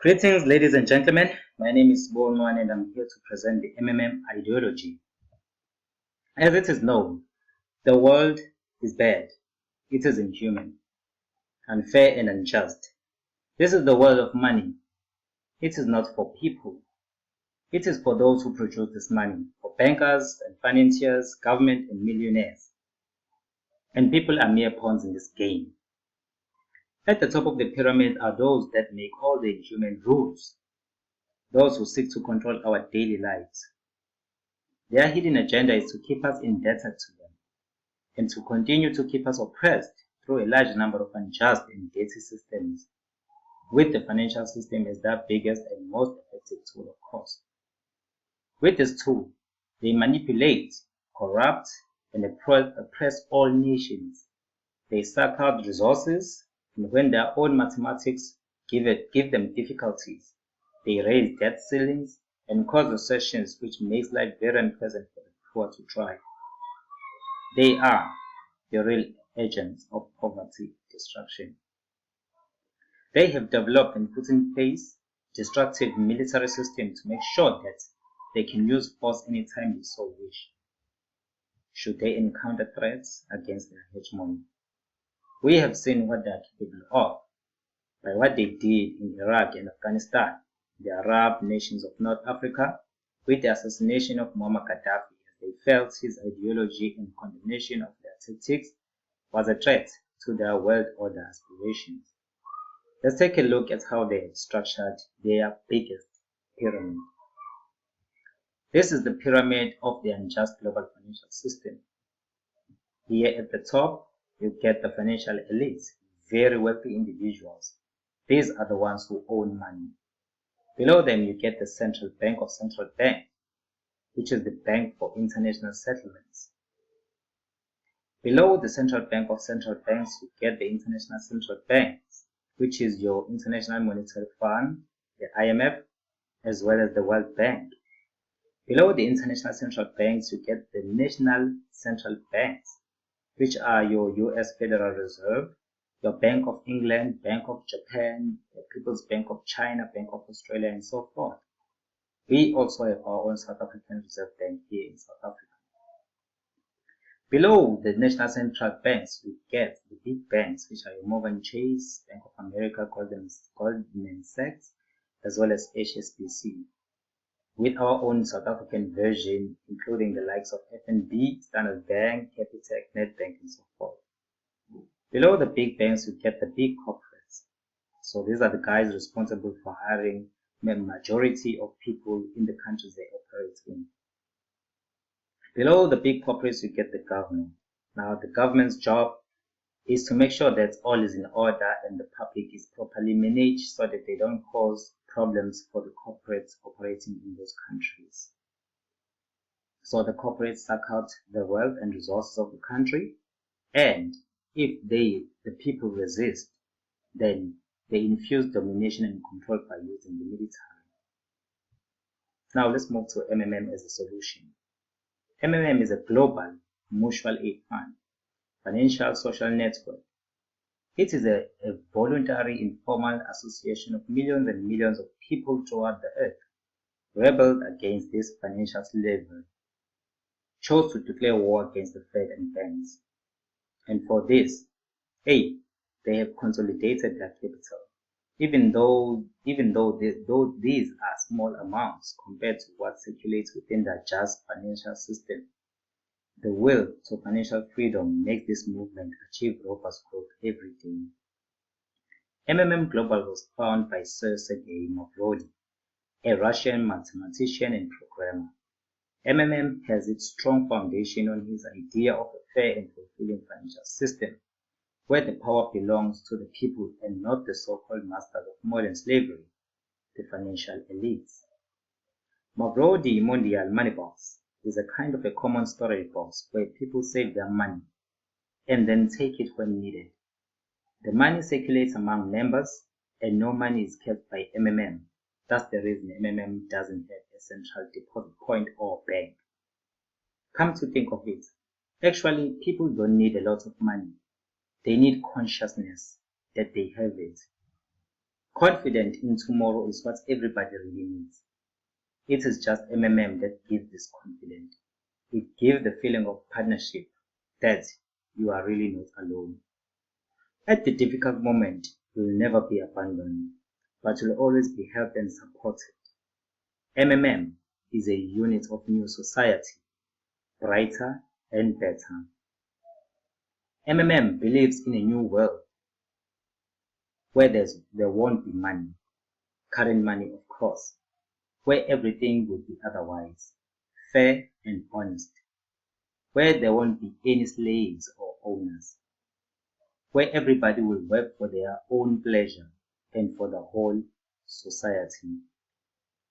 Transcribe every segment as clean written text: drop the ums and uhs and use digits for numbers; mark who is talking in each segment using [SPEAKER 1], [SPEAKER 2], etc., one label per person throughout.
[SPEAKER 1] Greetings, ladies and gentlemen. My name is Bonwan and I'm here to present the MMM ideology. As it is known, the world is bad. It is inhuman, unfair and unjust. This is the world of money. It is not for people. It is for those who produce this money, for bankers and financiers, government and millionaires. And people are mere pawns in this game. At the top of the pyramid are those that make all the inhuman rules, those who seek to control our daily lives. Their hidden agenda is to keep us indebted to them and to continue to keep us oppressed through a large number of unjust and dirty systems, with the financial system as their biggest and most effective tool, of course. With this tool, they manipulate, corrupt, and oppress all nations. They suck out resources, and when their own mathematics give them difficulties, they raise debt ceilings and cause recessions, which makes life very unpleasant for the poor to thrive. They are the real agents of poverty destruction. They have developed and put in place destructive military systems to make sure that they can use force anytime they so wish, should they encounter threats against their hegemony. We have seen what they are capable of by what they did in Iraq and Afghanistan, the Arab nations of North Africa, with the assassination of Muammar Gaddafi, as they felt his ideology and condemnation of their tactics was a threat to their world order aspirations. Let's take a look at how they have structured their biggest pyramid. This is the pyramid of the unjust global financial system. Here at the top, you get the financial elites, very wealthy individuals. These are the ones who own money. Below them, you get the central bank of central banks, which is the bank for international settlements. Below the central bank of central banks, you get the international central banks, which is your International Monetary Fund, the IMF, as well as the World Bank. Below the international central banks, you get the national central banks, which are your US Federal Reserve, your Bank of England, Bank of Japan, the People's Bank of China, Bank of Australia, and so forth. We also have our own South African Reserve Bank here in South Africa. Below the national central banks, we get the big banks, which are your Morgan Chase, Bank of America, Goldman Sachs, as well as HSBC. With our own South African version, including the likes of FNB, Standard Bank, Capitec, Nedbank, and so forth. Below the big banks, you get the big corporates. So these are the guys responsible for hiring the majority of people in the countries they operate in. Below the big corporates, you get the government. Now, the government's job is to make sure that all is in order and the public is properly managed so that they don't cause problems for the corporates operating in those countries. So the corporates suck out the wealth and resources of the country, and if the people resist, then they infuse domination and control by using the military. Now let's move to MMM as a solution. MMM is a global mutual aid fund, financial social network. It is a voluntary informal association of millions and millions of people throughout the earth, rebelled against this financial slavery, chose to declare war against the Fed and banks. And for this, they have consolidated their capital, even though these are small amounts compared to what circulates within their just financial system. The will to financial freedom makes this movement achieve robust growth every day. MMM Global was founded by Sir Sergei Mavrodi, a Russian mathematician and programmer. MMM has its strong foundation on his idea of a fair and fulfilling financial system, where the power belongs to the people and not the so-called masters of modern slavery, the financial elites. Mavrodi Mondial Money Box is a kind of a common storage box where people save their money and then take it when needed. The money circulates among members and no money is kept by MMM. That's the reason MMM doesn't have a central deposit point or bank. Come to think of it, actually people don't need a lot of money. They need consciousness that they have it. Confident in tomorrow is what everybody really needs. It is just MMM that gives this confidence. It gives the feeling of partnership, that you are really not alone. At the difficult moment, you will never be abandoned, but you'll always be helped and supported. MMM is a unit of new society, brighter and better. MMM believes in a new world where there won't be money, current money of course, where everything will be otherwise, fair and honest, where there won't be any slaves or owners, where everybody will work for their own pleasure and for the whole society,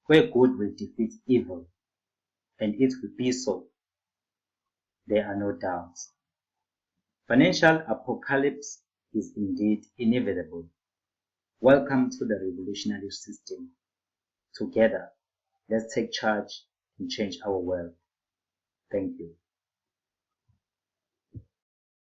[SPEAKER 1] where good will defeat evil, and it will be so. There are no doubts. Financial apocalypse is indeed inevitable. Welcome to the revolutionary system. Together, let's take charge and change our world. Thank you.